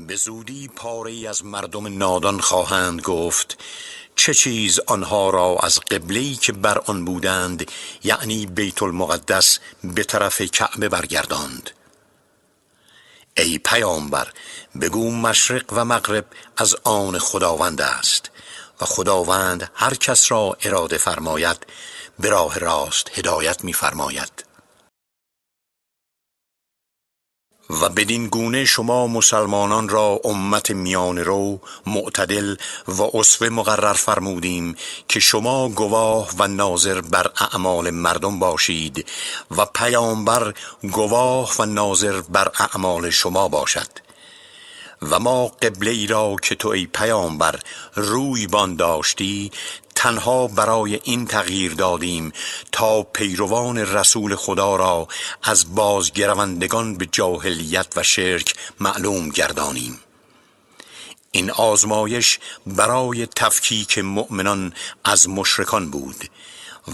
به زودی پاره‌ای از مردم نادان خواهند گفت چه چیز آنها را از قبله‌ای که بر آن بودند، یعنی بیت المقدس، به طرف کعبه برگرداند. ای پیامبر، بگو مشرق و مغرب از آن خداوند است و خداوند هر کس را اراده فرماید به راه راست هدایت می فرماید. و بدین گونه شما مسلمانان را امت میان رو، معتدل و اسوه مقرر فرمودیم که شما گواه و ناظر بر اعمال مردم باشید و پیامبر گواه و ناظر بر اعمال شما باشد. و ما قبله ای را که تو ای پیامبر روی بان داشتی تنها برای این تغییر دادیم تا پیروان رسول خدا را از بازگروندگان به جاهلیت و شرک معلوم گردانیم. این آزمایش برای تفکیک مؤمنان از مشرکان بود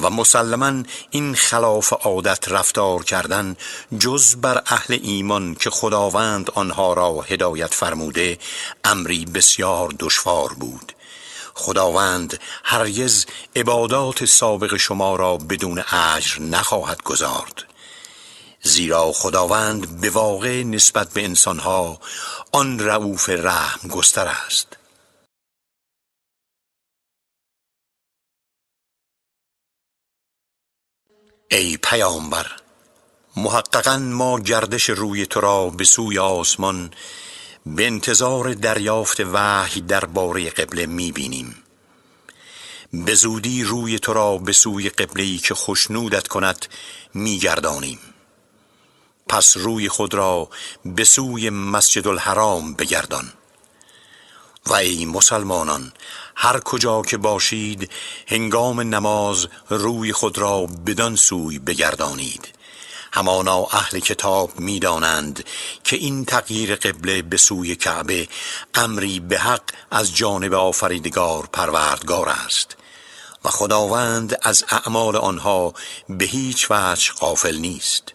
و مسلماً این خلاف عادت رفتار کردن جز بر اهل ایمان که خداوند آنها را هدایت فرموده امری بسیار دشوار بود. خداوند هرگز عبادات سابق شما را بدون اجر نخواهد گزارد، زیرا خداوند به واقع نسبت به انسانها آن رئوف رحم گستر است. ای پیامبر، محققاً ما گردش روی تو را به سوی آسمان به انتظار دریافت وحی درباره قبله می‌بینیم. به زودی روی تو را به سوی قبله‌ای که خوشنودت کند می‌گردانیم. پس روی خود را به سوی مسجد الحرام بگردان. و ای مسلمانان، هر کجا که باشید هنگام نماز روی خود را بدان سوی بگردانید. همانا اهل کتاب می‌دانند که این تغییر قبله به سوی کعبه امری به حق از جانب آفریدگار پروردگار است و خداوند از اعمال آنها به هیچ وجه غافل نیست.